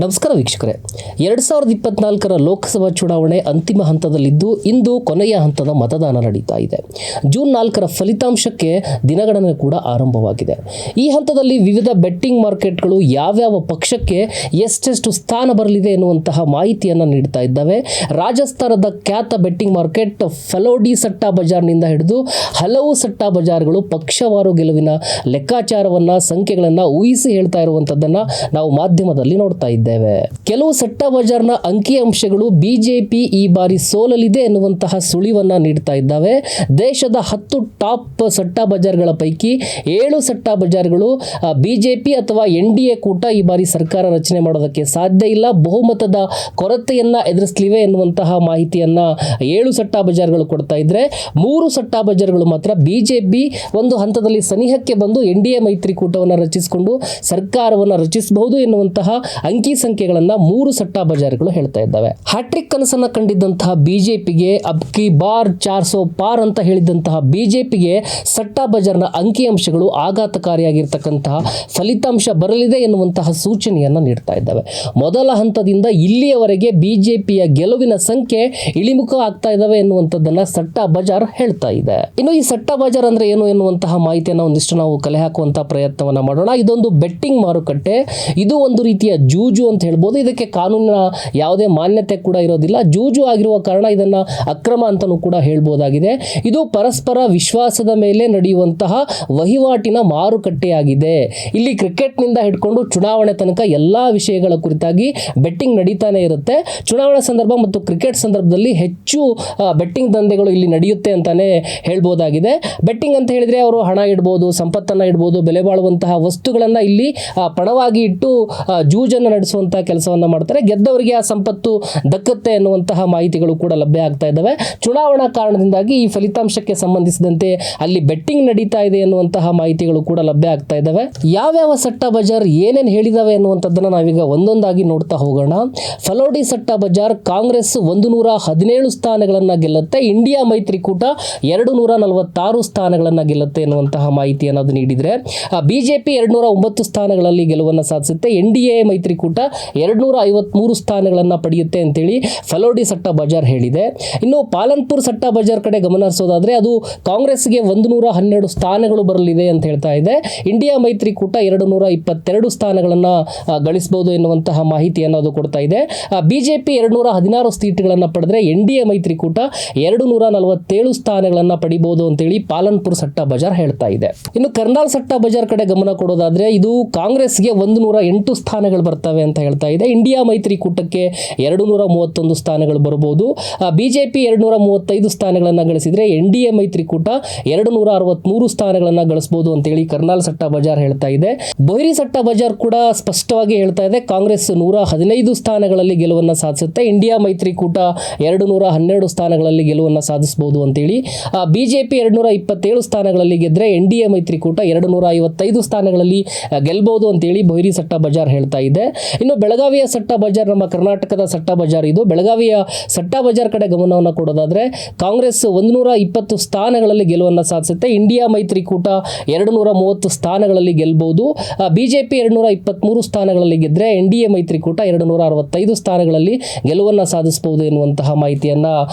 ನಮಸ್ಕಾರ ವೀಕ್ಷಕರೇ, 2024ರ ಲೋಕಸಭಾ ಚುನಾವಣೆ ಅಂತಿಮ ಹಂತದಲ್ಲಿದ್ದು ಇಂದು ಕೊನೆಯ ಹಂತದ ಮತದಾನ ನಡೀತಾ ಇದೆ. ಜೂನ್ 4ರ ಫಲಿತಾಂಶಕ್ಕೆ ದಿನಗಣನೆ ಕೂಡ ಆರಂಭವಾಗಿದೆ. ಈ ಹಂತದಲ್ಲಿ ವಿವಿಧ ಬೆಟ್ಟಿಂಗ್ ಮಾರ್ಕೆಟ್ಗಳು ಯಾವ್ಯಾವ ಪಕ್ಷಕ್ಕೆ ಎಷ್ಟೆಷ್ಟು ಸ್ಥಾನ ಬರಲಿದೆ ಎನ್ನುವಂತಹ ಮಾಹಿತಿಯನ್ನು ನೀಡ್ತಾ ಇದ್ದಾವೆ. ರಾಜಸ್ಥಾನದ ಖ್ಯಾತ ಬೆಟ್ಟಿಂಗ್ ಮಾರ್ಕೆಟ್ ಫಲೋಡಿ ಸಟ್ಟಾ ಬಜಾರ್ನಿಂದ ಹಿಡಿದು ಹಲವು ಸಟ್ಟಾ ಬಜಾರ್ಗಳು ಪಕ್ಷವಾರು ಗೆಲುವಿನ ಲೆಕ್ಕಾಚಾರವನ್ನ ಸಂಖ್ಯೆಗಳನ್ನ ಊಹಿಸಿ ಹೇಳ್ತಾ ಇರುವಂತದ್ದನ್ನ ನಾವು ಮಾಧ್ಯಮದಲ್ಲಿ ನೋಡ್ತಾ ಇದ್ದೇವೆ. ಕೆಲವು ಸಟ್ಟಾ ಬಜಾರ್ನ ಅಂಕಿಅಂಶಗಳು ಬಿಜೆಪಿ ಈ ಬಾರಿ ಸೋಲಲಿದೆ ಎನ್ನುವಂತಹ ಸುಳಿವನ್ನ ನೀಡ್ತಾ ಇದ್ದಾವೆ. ದೇಶದ 10 ಟಾಪ್ ಸಟ್ಟಾ ಬಜಾರ್ಗಳ ಪೈಕಿ 7 ಸಟ್ಟಾ ಬಜಾರ್ಗಳು ಬಿಜೆಪಿ ಅಥವಾ ಎನ್ಡಿಎ ಕೂಟ ಈ ಬಾರಿ ಸರ್ಕಾರ ರಚನೆ ಮಾಡೋದಕ್ಕೆ ಸಾಧ್ಯ ಇಲ್ಲ, ಬಹುಮತದ ಕೊರತೆಯನ್ನ ಎದುರಿಸಲಿವೆ ಎನ್ನುವಂತಹ ಮಾಹಿತಿಯನ್ನ 7 ಸಟ್ಟಾ ಬಜಾರ್ಗಳು ಕೊಡ್ತಾ ಇದ್ರೆ 3 ಸಟ್ಟಾ ಬಜಾರ್ಗಳು ಮಾತ್ರ ಬಿಜೆಪಿ ಒಂದು ಹಂತದಲ್ಲಿ ಸನಿಹಕ್ಕೆ ಬಂದು ಎನ್ಡಿಎ ಮೈತ್ರಿಕೂಟವನ್ನು ರಚಿಸಿಕೊಂಡು ಸರ್ಕಾರವನ್ನು ರಚಿಸಬಹುದು ಎನ್ನುವಂತಹ ಅಂಕಿ ಸಂಖ್ಯೆಗಳನ್ನ 3 ಸಟ್ಟಾ ಬಜಾರ್ಗಳು ಹೇಳ್ತಾ ಇದ್ದಾವೆ. ಹ್ಯಾಟ್ರಿಕ್ ಕನಸನ್ನ ಕಂಡಿದ್ದಂತಹ ಬಿಜೆಪಿಗೆ ಅಬ್ಕಿ ಬಾರ್ 400 ಪಾರ್ ಅಂತ ಹೇಳಿದಂತಹ ಬಿಜೆಪಿಗೆ ಸಟ್ಟಾ ಬಜಾರ್ನ ಅಂಕಿಅಂಶಗಳು ಆಘಾತಕಾರಿಯಾಗಿರ್ತಕ್ಕಂತಹ ಫಲಿತಾಂಶ ಬರಲಿದೆ ಎನ್ನುವಂತಹ ಸೂಚನೆಯನ್ನ ನೀಡ್ತಾ ಇದ್ದಾವೆ. ಮೊದಲ ಹಂತದಿಂದ ಇಲ್ಲಿಯವರೆಗೆ ಬಿಜೆಪಿಯ ಗೆಲುವಿನ ಸಂಖ್ಯೆ ಇಳಿಮುಖ ಆಗ್ತಾ ಇದ್ದಾವೆ ಎನ್ನುವಂಥದ್ದನ್ನ ಸಟ್ಟಾ ಬಜಾರ್ ಹೇಳ್ತಾ ಇದೆ. ಇನ್ನು ಈ ಸಟ್ಟಾ ಬಜಾರ್ ಅಂದ್ರೆ ಏನು ಎನ್ನುವಂತಹ ಮಾಹಿತಿಯನ್ನು ಒಂದಿಷ್ಟು ನಾವು ಕಲೆ ಹಾಕುವಂತಹ ಪ್ರಯತ್ನವನ್ನ ಮಾಡೋಣ. ಇದೊಂದು ಬೆಟ್ಟಿಂಗ್ ಮಾರುಕಟ್ಟೆ, ಇದು ಒಂದು ರೀತಿಯ ಜೂಜು ಅಂತ ಹೇಳ್ಬೋದು. ಇದಕ್ಕೆ ಕಾನೂನಿನ ಯಾವುದೇ ಮಾನ್ಯತೆ ಕೂಡ ಇರೋದಿಲ್ಲ. ಜೂಜು ಆಗಿರುವ ಕಾರಣ ಇದನ್ನ ಅಕ್ರಮ ಅಂತಲೂ ಕೂಡ ಹೇಳ್ಬೋದಾಗಿದೆ. ಇದು ಪರಸ್ಪರ ವಿಶ್ವಾಸದ ಮೇಲೆ ನಡೆಯುವಂತಹ ವಹಿವಾಟಿನ ಮಾರುಕಟ್ಟೆಯಾಗಿದೆ. ಇಲ್ಲಿ ಕ್ರಿಕೆಟ್ನಿಂದ ಹಿಡ್ಕೊಂಡು ಚುನಾವಣೆ ತನಕ ಎಲ್ಲಾ ವಿಷಯಗಳ ಕುರಿತಾಗಿ ಬೆಟ್ಟಿಂಗ್ ನಡೀತಾನೆ ಇರುತ್ತೆ. ಚುನಾವಣಾ ಸಂದರ್ಭ ಮತ್ತು ಕ್ರಿಕೆಟ್ ಸಂದರ್ಭದಲ್ಲಿ ಹೆಚ್ಚು ಬೆಟ್ಟಿಂಗ್ ದಂಧೆಗಳು ಇಲ್ಲಿ ನಡೆಯುತ್ತೆ ಅಂತಾನೆ ಹೇಳ್ಬೋದಾಗಿದೆ. ಬೆಟ್ಟಿಂಗ್ ಅಂತ ಹೇಳಿದ್ರೆ ಅವರು ಹಣ ಇಡ್ಬೋದು, ಸಂಪತ್ತನ್ನ ಇಡ್ಬೋದು, ಬೆಲೆ ಬಾಳುವಂತಹ ವಸ್ತುಗಳನ್ನ ಇಲ್ಲಿ ಪಣವಾಗಿ ಇಟ್ಟು ಜೂಜನ್ನು ನಡೆಸುವಂತಹ ಕೆಲಸವನ್ನ ಮಾಡ್ತಾರೆ. ಗೆದ್ದವರಿಗೆ ಆ ಸಂಪತ್ತು ದಕ್ಕತ್ತೆ ಎನ್ನುವಂತಹ ಮಾಹಿತಿಗಳು ಕೂಡ ಲಭ್ಯ ಆಗ್ತಾ ಇದ್ದಾವೆ. ಚುನಾವಣಾ ಕಾರಣದಿಂದಾಗಿ ಈ ಫಲಿತಾಂಶಕ್ಕೆ ಸಂಬಂಧಿಸಿದಂತೆ ಅಲ್ಲಿ ಬೆಟ್ಟಿಂಗ್ ನಡೀತಾ ಇದೆ ಎನ್ನುವಂತಹ ಮಾಹಿತಿಗಳು ಕೂಡ ಲಭ್ಯ ಆಗ್ತಾ ಇದ್ದಾವೆ. ಯಾವ್ಯಾವ ಸಟ್ಟಾ ಬಜಾರ್ ಏನೇನು ಹೇಳಿದಾವೆ ಅನ್ನುವಂಥದ್ದನ್ನ ನಾವೀಗ ಒಂದೊಂದಾಗಿ ನೋಡ್ತಾ ಹೋಗೋಣ. ಫಲೋಡಿ ಸಟ್ಟಾ ಬಜಾರ್ ಕಾಂಗ್ರೆಸ್ 117 ಸ್ಥಾನಗಳನ್ನ ಗೆಲ್ಲುತ್ತೆ, ಇಂಡಿಯಾ ಮೈತ್ರಿಕೂಟ 246 ಸ್ಥಾನಗಳನ್ನ ಗೆಲ್ಲುತ್ತೆ ಎನ್ನುವಂತಹ ಮಾಹಿತಿಯನ್ನು ಅದು ನೀಡಿದ್ರೆ, ಬಿಜೆಪಿ 209 ಸ್ಥಾನಗಳಲ್ಲಿ ಗೆಲುವನ್ನು ಸಾಧಿಸುತ್ತೆ, ಎನ್ಡಿಎ ಮೈತ್ರಿಕೂಟ 253 ಸ್ಥಾನಗಳನ್ನ ಪಡೆಯುತ್ತೆ ಅಂತೇಳಿ ಫಲೋಡಿ ಸಟ್ಟಾ ಬಜಾರ್ ಹೇಳಿದೆ. ಇನ್ನು ಪಾಲನ್ಪುರ್ ಸಟ್ಟಾ ಬಜಾರ್ ಕಡೆ ಗಮನ ಹರಿಸೋದಾದ್ರೆ ಅದು ಕಾಂಗ್ರೆಸ್ಗೆ 112 ಸ್ಥಾನಗಳು ಬರಲಿದೆ ಅಂತ ಹೇಳ್ತಾ ಇದೆ. ಇಂಡಿಯಾ ಮೈತ್ರಿಕೂಟ 222 ಸ್ಥಾನಗಳನ್ನ ಗಳಿಸಬಹುದು ಎನ್ನುವಂತಹ ಮಾಹಿತಿಯನ್ನು ಅದು ಕೊಡ್ತಾ ಇದೆ. ಬಿಜೆಪಿ 216 ಸೀಟ್ಗಳನ್ನ ಪಡೆದ್ರೆ ಎನ್ಡಿಎ ಮೈತ್ರಿಕೂಟ 247 ಸ್ಥಾನಗಳನ್ನ ಪಡಿಬಹುದು ಅಂತೇಳಿ ಪಾಲನ್ಪುರ್ ಸಟ್ಟಾ ಬಜಾರ್ ಹೇಳ್ತಾ ಇದೆ. ಇನ್ನು ಕರ್ನಾಲ್ ಸಟ್ಟಾ ಬಜಾರ್ ಕಡೆ ಗಮನ ಕೊಡೋದಾದ್ರೆ ಇದು ಕಾಂಗ್ರೆಸ್ಗೆ 108 ಸ್ಥಾನಗಳು ಬರ್ತವೆ ಅಂತ ಹೇಳ್ತಾ ಇದೆ. ಇಂಡಿಯಾ ಮೈತ್ರಿಕೂಟಕ್ಕೆ 231 ಸ್ಥಾನಗಳು ಬರಬಹುದು. ಬಿಜೆಪಿ 235 ಸ್ಥಾನಗಳನ್ನ ಗಳಿಸಿದ್ರೆ ಎನ್ಡಿಎ ಮೈತ್ರಿಕೂಟ 263 ಸ್ಥಾನಗಳನ್ನ ಗಳಿಸಬಹುದು ಅಂತೇಳಿ ಕರ್ನಾಲ್ ಸಟ್ಟಾ ಬಜಾರ್ ಹೇಳ್ತಾ ಇದೆ. ಬೊಹ್ರಿ ಸಟ್ಟಾ ಬಜಾರ್ ಕೂಡ ಸ್ಪಷ್ಟವಾಗಿ ಹೇಳ್ತಾ ಇದೆ ಕಾಂಗ್ರೆಸ್ 115 ಸ್ಥಾನಗಳಲ್ಲಿ ಗೆಲುವನ್ನ ಸಾಧಿಸುತ್ತೆ, ಇಂಡಿಯಾ ಮೈತ್ರಿಕೂಟ 212 ಸ್ಥಾನಗಳಲ್ಲಿ ಗೆಲುವನ್ನ ಸಾಧಿಸಬಹುದು ಅಂತೇಳಿ. ಬಿಜೆಪಿ 227 ಸ್ಥಾನಗಳಲ್ಲಿ ಗೆದ್ರೆ ಎನ್ಡಿಎ ಮೈತ್ರಿಕೂಟ 255 ಸ್ಥಾನಗಳಲ್ಲಿ ಗೆಲ್ಲಬಹುದು ಅಂತೇಳಿ ಬೊಹ್ರಿ ಸಟ್ಟಾ ಬಜಾರ್ ಹೇಳ್ತಾ ಇದೆ. ಇನ್ನು ಬೆಳಗಾವಿಯ ಸಟ್ಟಾ ಬಜಾರ್ ನಮ್ಮ ಕರ್ನಾಟಕದ ಸಟ್ಟಾ ಬಜಾರ್ ಇದು. ಬೆಳಗಾವಿಯ ಸಟ್ಟಾ ಬಜಾರ್ ಕಡೆ ಗಮನವನ್ನು ಕೊಡೋದಾದ್ರೆ ಕಾಂಗ್ರೆಸ್ 120 ಸ್ಥಾನಗಳಲ್ಲಿ ಗೆಲುವನ್ನು ಸಾಧಿಸುತ್ತೆ, ಇಂಡಿಯಾ ಮೈತ್ರಿಕೂಟ 230 ಸ್ಥಾನಗಳಲ್ಲಿ ಗೆಲ್ಲಬಹುದು, ಬಿಜೆಪಿ 223 ಸ್ಥಾನಗಳಲ್ಲಿ ಗೆದ್ರೆ ಎನ್ಡಿಎ ಮೈತ್ರಿಕೂಟ 265 ಸ್ಥಾನಗಳಲ್ಲಿ ಗೆಲುವನ್ನು ಸಾಧಿಸಬಹುದು ಎನ್ನುವಂತಹ ಮಾಹಿತಿಯನ್ನ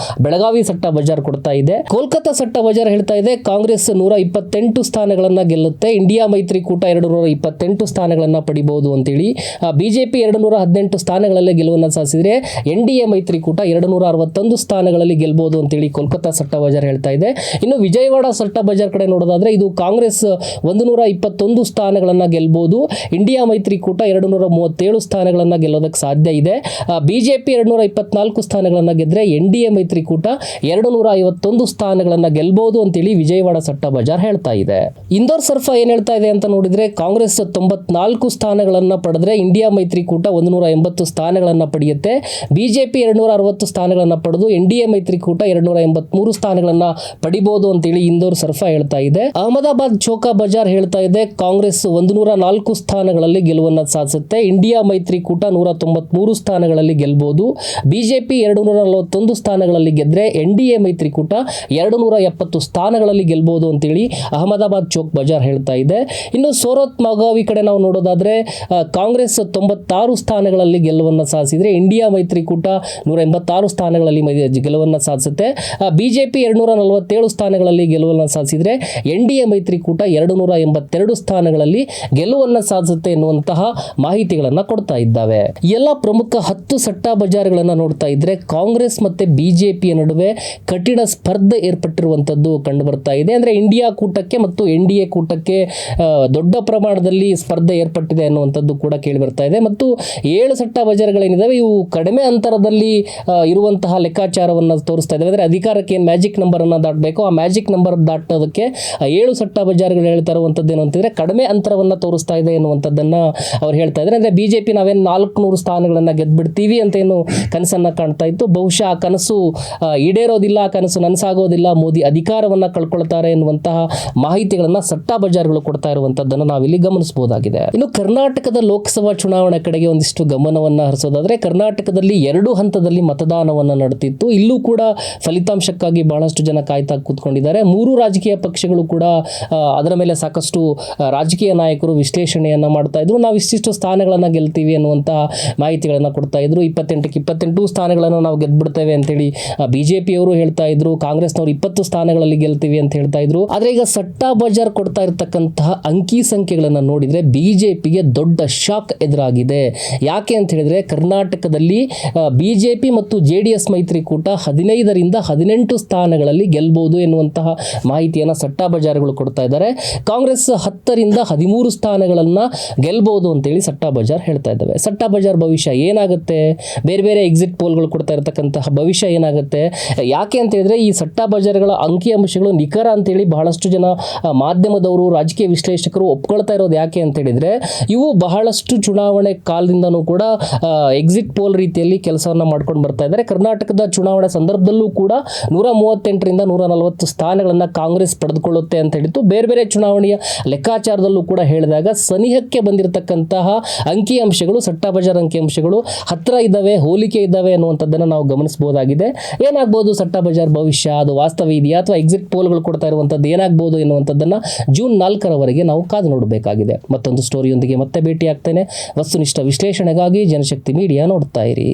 ಬೆಳಗಾವಿ ಸಟ್ಟಾ ಬಜಾರ್ ಕೊಡ್ತಾ ಇದೆ. ಕೋಲ್ಕತ್ತಾ ಸಟ್ಟಾ ಬಜಾರ್ ಹೇಳ್ತಾ ಇದೆ ಕಾಂಗ್ರೆಸ್ 128 ಸ್ಥಾನಗಳನ್ನ ಗೆಲ್ಲುತ್ತೆ, ಇಂಡಿಯಾ ಮೈತ್ರಿಕೂಟ 228 ಸ್ಥಾನಗಳನ್ನ ಪಡಿಬಹುದು ಅಂತೇಳಿ. ಬಿಜೆಪಿ 218 ಸ್ಥಾನಗಳಲ್ಲಿ ಗೆಲುವನ್ನು ಸಾಧಿಸಿದ್ರೆ ಎನ್ಡಿಎ ಮೈತ್ರಿಕೂಟ 261 ಸ್ಥಾನಗಳಲ್ಲಿ ಗೆಲ್ಲಬಹುದು ಅಂತೇಳಿ ಕೋಲ್ಕತ್ತಾ ಸಟ್ಟಾ ಬಜಾರ್ ಹೇಳ್ತಾ ಇದೆ. ಇನ್ನು ವಿಜಯವಾಡ ಸಟ್ಟಾ ಬಜಾರ್ ಕಡೆ ನೋಡೋದಾದ್ರೆ ಇದು ಕಾಂಗ್ರೆಸ್ 121 ಸ್ಥಾನಗಳನ್ನ ಗೆಲ್ಲಬಹುದು, ಇಂಡಿಯಾ ಮೈತ್ರಿಕೂಟ 237 ಸ್ಥಾನಗಳನ್ನ ಗೆಲ್ಲೋದಕ್ಕೆ ಸಾಧ್ಯ ಇದೆ. ಬಿಜೆಪಿ 224 ಸ್ಥಾನಗಳನ್ನ ಗೆದ್ರೆ ಎನ್ಡಿಎ ಮೈತ್ರಿಕೂಟ 251 ಸ್ಥಾನಗಳನ್ನ ಗೆಲ್ಲಬಹುದು ಅಂತೇಳಿ ವಿಜಯವಾಡ ಸಟ್ಟಾ ಬಜಾರ್ ಹೇಳ್ತಾ ಇದೆ. ಇಂದೋರ್ ಸರ್ಫಾ ಏನ್ ಹೇಳ್ತಾ ಇದೆ ಅಂತ ನೋಡಿದ್ರೆ ಕಾಂಗ್ರೆಸ್ 94 ಸ್ಥಾನಗಳನ್ನ ಪಡೆದ್ರೆ ಇಂಡಿಯಾ ಮೈತ್ರಿಕೂಟ 180 ಸ್ಥಾನಗಳನ್ನ ಪಡೆಯುತ್ತೆ, ಬಿಜೆಪಿ 260 ಸ್ಥಾನಗಳನ್ನ ಪಡೆದು ಎನ್ಡಿಎ ಮೈತ್ರಿಕೂಟ 283 ಸ್ಥಾನಗಳನ್ನ ಪಡಿಬಹುದು ಅಂತೇಳಿ ಇಂದೋರ್ ಸರ್ಫಾ ಹೇಳ್ತಾ ಇದೆ. ಅಹಮದಾಬಾದ್ ಚೋಕಾ ಬಜಾರ್ ಹೇಳ್ತಾ ಇದೆ ಕಾಂಗ್ರೆಸ್ 104 ಸ್ಥಾನಗಳಲ್ಲಿ ಗೆಲುವನ್ನ ಸಾಧಿಸುತ್ತೆ, ಇಂಡಿಯಾ ಮೈತ್ರಿಕೂಟ 193 ಸ್ಥಾನಗಳಲ್ಲಿ ಗೆಲ್ಲಬಹುದು, ಬಿಜೆಪಿ 241 ಸ್ಥಾನಗಳಲ್ಲಿ ಗೆದ್ರೆ ಎನ್ಡಿಎ ಮೈತ್ರಿಕೂಟ 270 ಸ್ಥಾನಗಳಲ್ಲಿ ಗೆಲ್ಲಬಹುದು ಅಂತೇಳಿ ಅಹಮದಾಬಾದ್ ಚೋಕ್ ಬಜಾರ್ ಹೇಳ್ತಾ ಇದೆ. ಇನ್ನು ಸೂರತ್ ಮಗಾವಿ ಕಡೆ ನಾವು ನೋಡೋದಾದ್ರೆ ಕಾಂಗ್ರೆಸ್ 186 ಸ್ಥಾನಗಳಲ್ಲಿ ಗೆಲುವನ್ನು ಸಾಧಿಸಿದರೆ ಇಂಡಿಯಾ ಮೈತ್ರಿಕೂಟ 186 ಸ್ಥಾನಗಳಲ್ಲಿ ಗೆಲುವನ್ನು ಸಾಧಿಸುತ್ತೆ. ಬಿಜೆಪಿ 247 ಸ್ಥಾನಗಳಲ್ಲಿ ಗೆಲುವನ್ನು ಸಾಧಿಸಿದರೆ NDA ಮೈತ್ರಿಕೂಟ 282 ಸ್ಥಾನಗಳಲ್ಲಿ ಗೆಲುವನ್ನು ಸಾಧಿಸುತ್ತೆ ಎನ್ನುವಂತಹ ಮಾಹಿತಿಗಳನ್ನು ಕೊಡ್ತಾ ಇದ್ದಾವೆ. ಎಲ್ಲ ಪ್ರಮುಖ 10 ಸಟ್ಟಾ ಬಜಾರ್ಗಳನ್ನು ನೋಡ್ತಾ ಇದ್ರೆ ಕಾಂಗ್ರೆಸ್ ಮತ್ತೆ ಬಿಜೆಪಿಯ ನಡುವೆ ಕಠಿಣ ಸ್ಪರ್ಧೆ ಏರ್ಪಟ್ಟಿರುವಂತದ್ದು ಕಂಡು ಬರ್ತಾ ಇದೆ. ಅಂದ್ರೆ ಇಂಡಿಯಾ ಕೂಟಕ್ಕೆ ಮತ್ತು NDA ಕೂಟಕ್ಕೆ ದೊಡ್ಡ ಪ್ರಮಾಣದಲ್ಲಿ ಸ್ಪರ್ಧೆ ಏರ್ಪಟ್ಟಿದೆ ಅನ್ನುವಂಥದ್ದು ಕೂಡ ಕೇಳಿ ಬರ್ತಾ ಇದೆ. ಮತ್ತು 7 ಸಟ್ಟಾ ಬಜಾರ್ಗಳೇನಿದಾವೆ ಇವು ಕಡಿಮೆ ಅಂತರದಲ್ಲಿ ಇರುವಂತಹ ಲೆಕ್ಕಾಚಾರವನ್ನು ತೋರಿಸ್ತಾ ಇದ್ದಾವೆ. ಅಂದರೆ ಅಧಿಕಾರಕ್ಕೆ ಏನು ಮ್ಯಾಜಿಕ್ ನಂಬರ್ ಅನ್ನು ದಾಟಬೇಕು, ಆ ಮ್ಯಾಜಿಕ್ ನಂಬರ್ ದಾಟೋದಕ್ಕೆ 7 ಸಟ್ಟಾ ಬಜಾರ್ಗಳು ಹೇಳ್ತಾ ಇರುವಂಥದ್ದು ಏನು ಅಂತಂದ್ರೆ ಕಡಿಮೆ ಅಂತರವನ್ನು ತೋರಿಸ್ತಾ ಇದೆ ಎನ್ನುವಂಥದ್ದನ್ನ ಅವ್ರು ಹೇಳ್ತಾ ಇದ್ದಾರೆ. ಅಂದರೆ ಬಿಜೆಪಿ ನಾವೇನು 400 ಸ್ಥಾನಗಳನ್ನು ಗೆದ್ಬಿಡ್ತೀವಿ ಅಂತ ಏನು ಕನಸನ್ನ ಕಾಣ್ತಾ ಇತ್ತು, ಬಹುಶಃ ಆ ಕನಸು ಈಡೇರೋದಿಲ್ಲ, ಆ ಕನಸು ನನಸಾಗೋದಿಲ್ಲ, ಮೋದಿ ಅಧಿಕಾರವನ್ನ ಕಳ್ಕೊಳ್ತಾರೆ ಎನ್ನುವಂತಹ ಮಾಹಿತಿಗಳನ್ನ ಸಟ್ಟಾ ಬಜಾರ್ಗಳು ಕೊಡ್ತಾ ಇರುವಂತದ್ದನ್ನು ನಾವಿಲ್ಲಿ ಗಮನಿಸಬಹುದಾಗಿದೆ. ಇನ್ನು ಕರ್ನಾಟಕದ ಲೋಕಸಭಾ ಚುನಾವಣೆ ಕಡೆಗೆ ಒಂದಿಷ್ಟು ಗಮನವನ್ನ ಹರಿಸೋದಾದ್ರೆ ಕರ್ನಾಟಕದಲ್ಲಿ 2 ಹಂತದಲ್ಲಿ ಮತದಾನವನ್ನ ನಡೆದಿತ್ತು. ಇಲ್ಲೂ ಕೂಡ ಫಲಿತಾಂಶಕ್ಕಾಗಿ ಬಹಳಷ್ಟು ಜನ ಕಾಯ್ತಾ ಕೂತ್ಕೊಂಡಿದ್ದಾರೆ. 3 ರಾಜಕೀಯ ಪಕ್ಷಗಳು ಕೂಡ ಅದರ ಮೇಲೆ ಸಾಕಷ್ಟು ರಾಜಕೀಯ ನಾಯಕರು ವಿಶ್ಲೇಷಣೆಯನ್ನ ಮಾಡ್ತಾ ಇದ್ರು. ನಾವು ಇಷ್ಟಿಷ್ಟು ಸ್ಥಾನಗಳನ್ನ ಗೆಲ್ತೀವಿ ಅನ್ನುವಂತಹ ಮಾಹಿತಿಗಳನ್ನ ಕೊಡ್ತಾ ಇದ್ರು. 28ಕ್ಕೆ 28 ಸ್ಥಾನಗಳನ್ನು ನಾವು ಗೆದ್ಬಿಡ್ತೇವೆ ಅಂತೇಳಿ ಬಿಜೆಪಿಯವರು ಹೇಳ್ತಾ ಇದ್ರು. ಕಾಂಗ್ರೆಸ್ನವರು 20 ಸ್ಥಾನಗಳಲ್ಲಿ ಗೆಲ್ತೀವಿ ಅಂತ ಹೇಳ್ತಾ ಇದ್ರು. ಆದ್ರೆ ಈಗ ಸಟ್ಟಾ ಬಜಾರ್ ಕೊಡ್ತಾ ಇರತಕ್ಕಂತಹ ಅಂಕಿ ಸಂಖ್ಯೆಗಳನ್ನ ನೋಡಿದ್ರೆ ಬಿಜೆಪಿಗೆ ದೊಡ್ಡ ಶಾಕ್ ಎದುರಾಗಿದೆ. ಯಾಕೆ ಅಂತ ಹೇಳಿದ್ರೆ ಕರ್ನಾಟಕದಲ್ಲಿ ಬಿಜೆಪಿ ಮತ್ತು JDS ಮೈತ್ರಿಕೂಟ 15ರಿಂದ 18 ಸ್ಥಾನಗಳಲ್ಲಿ ಗೆಲ್ಬಹುದು ಎನ್ನುವಂತಹ ಮಾಹಿತಿಯನ್ನ ಸಟ್ಟಾ ಬಜಾರ್ಗಳು ಕೊಡ್ತಾ ಇದ್ದಾರೆ. ಕಾಂಗ್ರೆಸ್ 10ರಿಂದ 13 ಸ್ಥಾನಗಳನ್ನ ಗೆಲ್ಬಹುದು ಅಂತೇಳಿ ಸಟ್ಟಾ ಬಜಾರ್ ಹೇಳ್ತಾ ಇದ್ದಾವೆ. ಸಟ್ಟಾ ಬಜಾರ್ ಭವಿಷ್ಯ ಏನಾಗುತ್ತೆ, ಬೇರೆ ಬೇರೆ ಎಕ್ಸಿಟ್ ಪೋಲ್ಗಳು ಕೊಡ್ತಾ ಇರತಕ್ಕಂತಹ ಭವಿಷ್ಯ ಏನಾಗುತ್ತೆ, ಯಾಕೆ ಅಂತ ಹೇಳಿದ್ರೆ ಈ ಸಟ್ಟಾ ಬಜಾರ್ಗಳ ಅಂಕಿಅಂಶಗಳು ನಿಖರ ಅಂತೇಳಿ ಬಹಳಷ್ಟು ಜನ ಮಾಧ್ಯಮದವರು, ರಾಜಕೀಯ ವಿಶ್ಲೇಷಕರು ಒಪ್ಕೊಳ್ತಾ ಇರೋದು ಯಾಕೆ ಅಂತ ಹೇಳಿದ್ರೆ ಇವು ಬಹಳಷ್ಟು ಚುನಾವಣೆ ಕಾಲದಿಂದನೂ ಕೂಡ ಎಕ್ಸಿಟ್ ಪೋಲ್ ರೀತಿಯಲ್ಲಿ ಕೆಲಸವನ್ನ ಮಾಡ್ಕೊಂಡು ಬರ್ತಾ ಇದ್ದಾರೆ. ಕರ್ನಾಟಕದ ಚುನಾವಣೆ ಸಂದರ್ಭದಲ್ಲೂ ಕೂಡ 138ರಿಂದ 140 ಸ್ಥಾನಗಳನ್ನ ಕಾಂಗ್ರೆಸ್ ಪಡೆದುಕೊಳ್ಳುತ್ತೆ ಅಂತ ಹೇಳಿತ್ತು. ಬೇರೆ ಬೇರೆ ಚುನಾವಣೆಯ ಲೆಕ್ಕಾಚಾರದಲ್ಲೂ ಕೂಡ ಹೇಳಿದಾಗ ಸನಿಹಕ್ಕೆ ಬಂದಿರತಕ್ಕಂತಹ ಅಂಕಿಅಂಶಗಳು, ಸಟ್ಟಾ ಬಜಾರ್ ಅಂಕಿಅಂಶಗಳು ಹತ್ರ ಇದ್ದಾವೆ, ಹೋಲಿಕೆ ಇದ್ದಾವೆ ಅನ್ನುವಂಥದ್ದನ್ನು ನಾವು ಗಮನಿಸಬಹುದಾಗಿದೆ. ಏನಾಗ್ಬೋದು ಸಟ್ಟಾ ಬಜಾರ್ ಭವಿಷ್ಯ, ಅದು ವಾಸ್ತವ ಇದೆಯಾ ಅಥವಾ ಎಕ್ಸಿಟ್ ಪೋಲ್ಗಳು ಕೊಡ್ತಾ ಇರುವಂಥದ್ದು ಏನಾಗ್ಬೋದು ಎನ್ನುವಂಥದ್ದನ್ನು ಜೂನ್ 4ರವರೆಗೆ ನಾವು ಕಾದು ನೋಡಬೇಕಾಗಿದೆ. ಮತ್ತೊಂದು ಸ್ಟೋರಿಯೊಂದಿಗೆ ಮತ್ತೆ ಭೇಟಿ ಆಗ್ತೇನೆ. ವಸ್ತುನಿಷ್ಠ ವಿಶ್ಲೇಷಣೆಗಾಗಿ ಜನಶಕ್ತಿ ಮೀಡಿಯಾ ನೋಡ್ತಾ ಇರಿ.